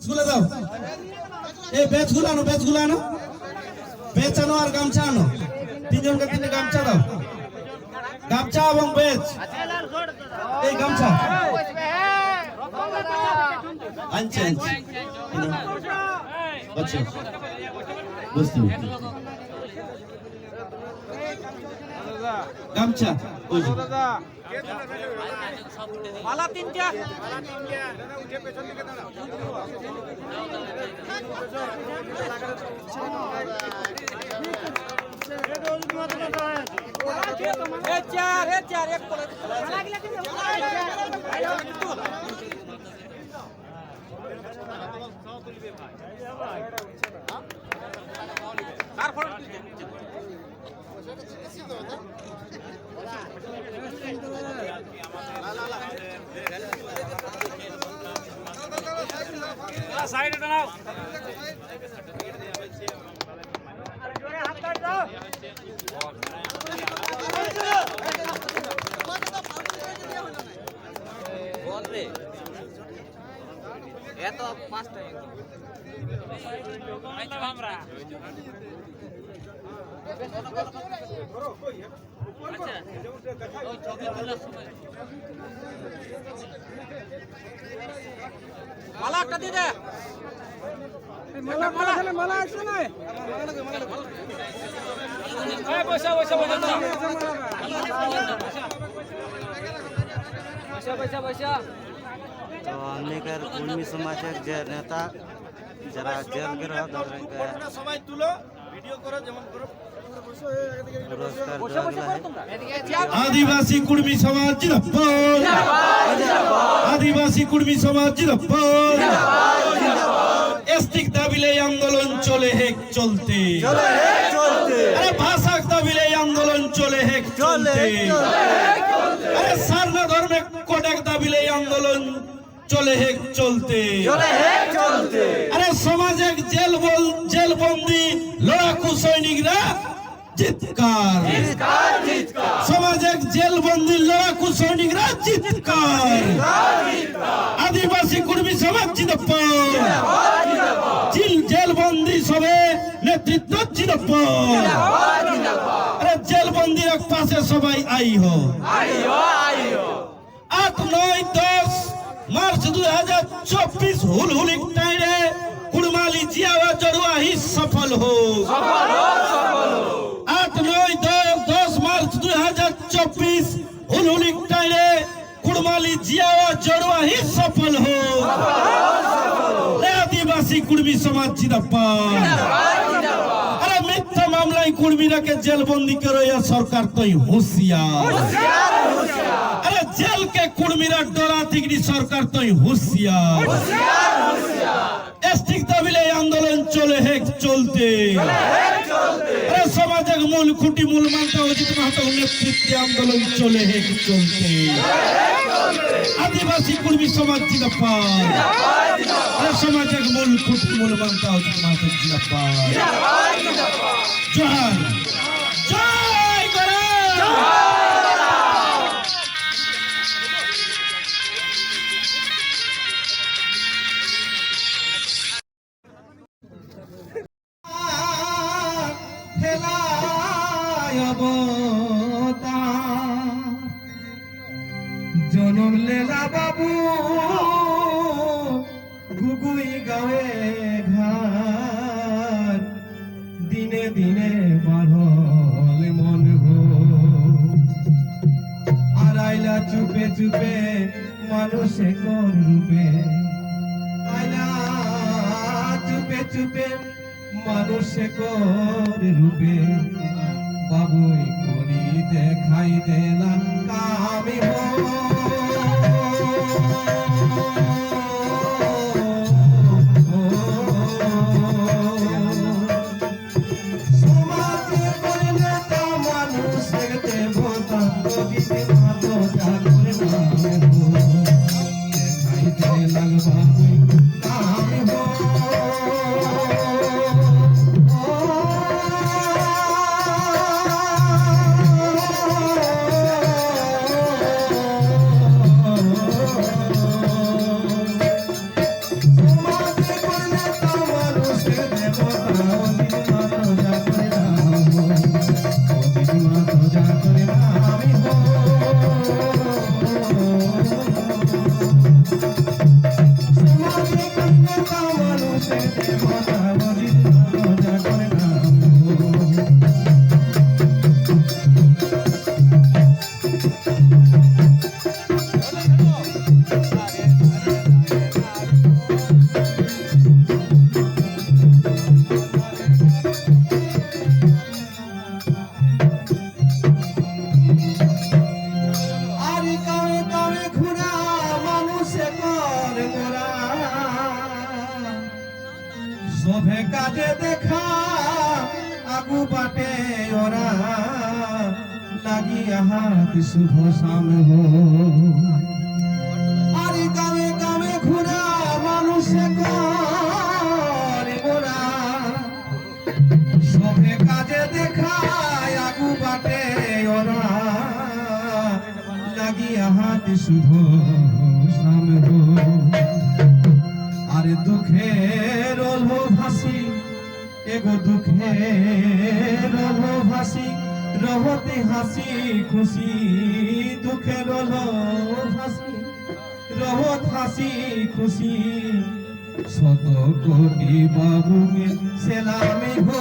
গুলো দাও, এই বেচগুলো আনো, বেচগুলো আনো, বেচ আনো আর গামছা আনো, তিনজনকে তিনটে গামছা দাও, গামছা এবং বেচ, এই গামছা আনছে আনছে আচ্ছা বুঝতে গামছা মালা তিনটা সাইডে দাও জোরে হাত কাট দাও বল রে এত পাঁচটা আইতো আমরা আচ্ছা ওই ছবি তোলার সময় মালা একটা দিয়ে দে মালা মালা মালা আসছে না এই পয়সা পয়সা পয়সা পয়সা পয়সা तो हमने कर कुर्मी समाज के नेता जरा जेल गिरह সবাই তুলো ভিডিও করো যেমন করো आदिवासी कुर्मी समाज जिंदाबाद, आदिवासी कुर्मी समाज जिंदाबाद, एसटिक दाबिले आंदोलन चले है चलते, अरे भाषा दाबिले आंदोलन चले है चलते, अरे सारना धर्म कोडेक दाबिले आंदोलन चले है चलते, अरे समाज एक जेल बंदी लड़ाकू सैनिकरा चित्कार, समाज एक जेल बंदी लड़ाकू सैनिकरा चित्कार, आदिवासी कुर्मी समाज जिंदाबाद, जेल बंदी सबे नेतृत्व जिंदाबाद, अरे जेल बंदी एक पासे सबाई आई हो 8, 9, 10 मार्च 2024 हुलहुली टाइरे कुड़माली जियावा जड़ुआ ही सफल हो 8, 9, 10 मार्च 2024 हुलहुली टाइरे कुड़माली जियावा जड़ुआ ही सफल हो आदिवासी कुर्मी समाज जिंदाबाद, अरे मिथ्या मामलाয় কুর্মীরাকে জেলবন্দি করে সরকার তো হুঁশিয়ার, अरे जेल के कुर्मीरा डरा तिगड़ी सरकार तो होशियार, एसटिक दाबिले आंदोलन चले है चलते, अरे समाज एक मूल खुटी मूल मानता अजित महतो नेतृत्व आंदोलन चले है चलते, आदिवासी कुर्मी समाज जिंदाबाद, अरे समाज एक मूल खुटी मूल मानता अजित महतो जिंदाबाद, जोहार जय करो জনম লেলা বাবু গুগুই গাঁয়ে ঘাট দিনে দিনে বাড়ল মন গো আর আইলা চুপে চুপে মানুষে কর রূপে আইলা চুপে চুপে মানুষে কর রূপে বাবুই করি দেখাই দেলাম কামি সমাজে করলে তা মানুষের দেবতা দিতে ভালো জাগরে নামে দেখাই দেলাম বাবুই কামি নেতা মানুষের দেবতা অজিত মজা করে নাম আর কামে কামে ঘুরা মানুষে করে মোরা শোভে কাজে দেখা আগু বাটে ওরা লাগিয়া হাত শুভ সাম হো আর কামে কামে ঘুরা মানুষে করে মোরা শোভে কাজে দেখা আগু বাটে ওরা লাগিয়া হাত শুভ সাম হো আরে দুঃখের রলো ভাসি এগো দুঃখের রলো ভাসি রহতে হাসি খুশি দুঃখের রলো ভাসি রহত হাসি খুশি শত কোটি বাবুকে সেলামি হো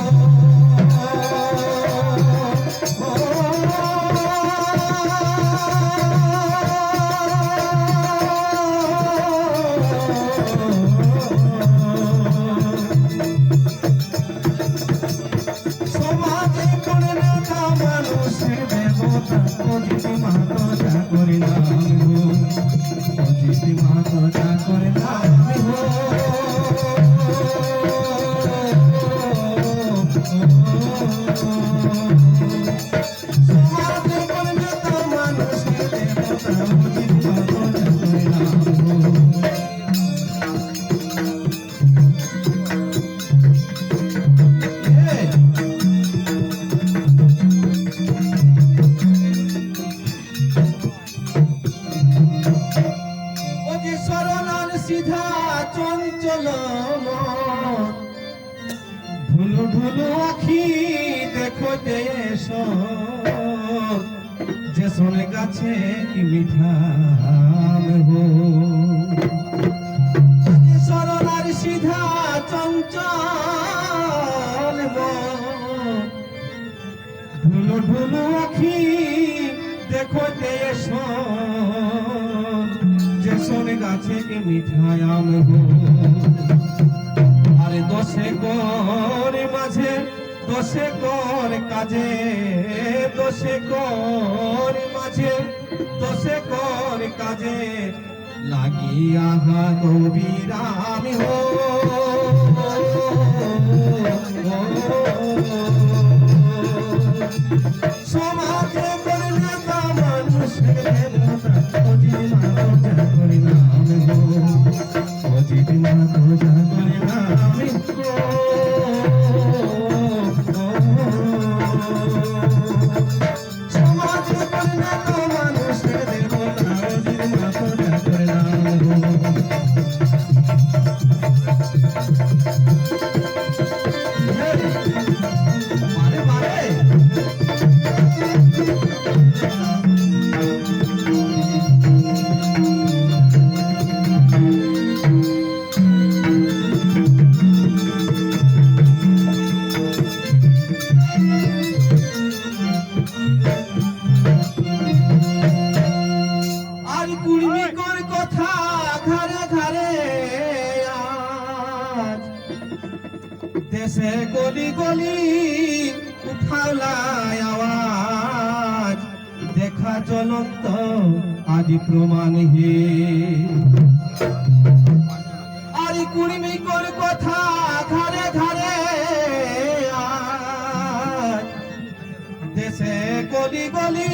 সমাজে কোন নেতা মানুষের দেবতা অজিত মাতা করে নাম হো অজিত মাতা করে নাম হো সমাজে কোন নেতা মানুষের দেবতা অজিত মাতা করে নাম হো সরলাল সিধা চঞ্চল ভুলু ভুলু আখি দেখো দেশ যে শোনে গাছে কি মিঠাম হো সরলাল সিধা চঞ্চল ভুলু ভুলু আখি দেখো দেশ যে শোনে গাছে কি মিঠায়াম হো আরে দশে কর মাঝে দশে কর কাজে দশে কর মাঝে দশে কর কাজে লাগিয়া কবিরাম হো সমাজে কোন নেতা মানুষের দেবতা অজিত মাতা করে নাম হো অজিত মাতা করে নাম হো সমাজে কোন নেতা মানুষের দেবতা অজিত মাতা করে নাম হো বারে বারে আর কুড়মি কর কথা ঘরে ঘরে আজ দেশে গলি গলি উঠাওলাই আওয়াজ দেখা চলন্ত আদি প্রমাণ হে আর কুড়মি কর কথা ঘরে ঘরে আজ দেশে গলি গলি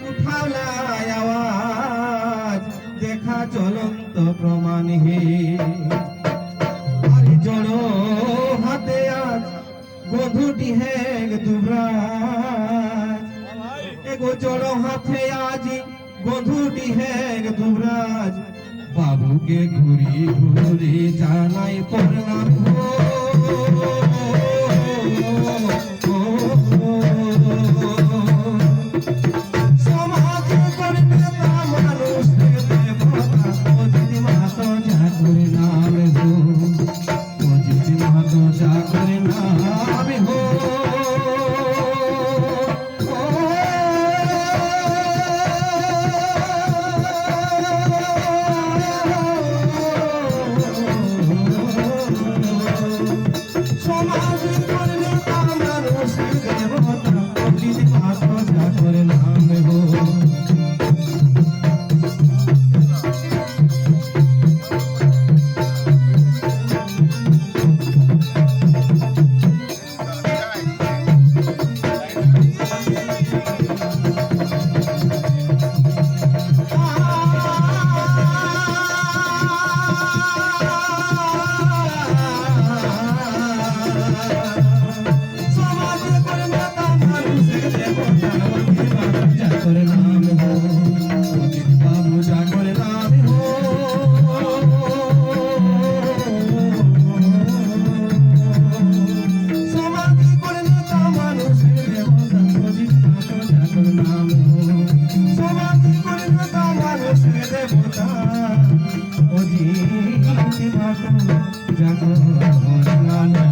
উঠাওলাই আওয়াজ দেখা চলন্ত প্রমাণ হে আর জড়ো হাতে আজ গধুটি হেগ দুবরাজ এগো জড়ো হাতে আজ গধুটি হেগ দুবরাজ বাবুকে ঘুরি ঘুরি জানাই প্রণাম হো সমাজে কোন নেতা মানুষের দেবতা অজিত মাতা করে নাম মাগো জাগো নামে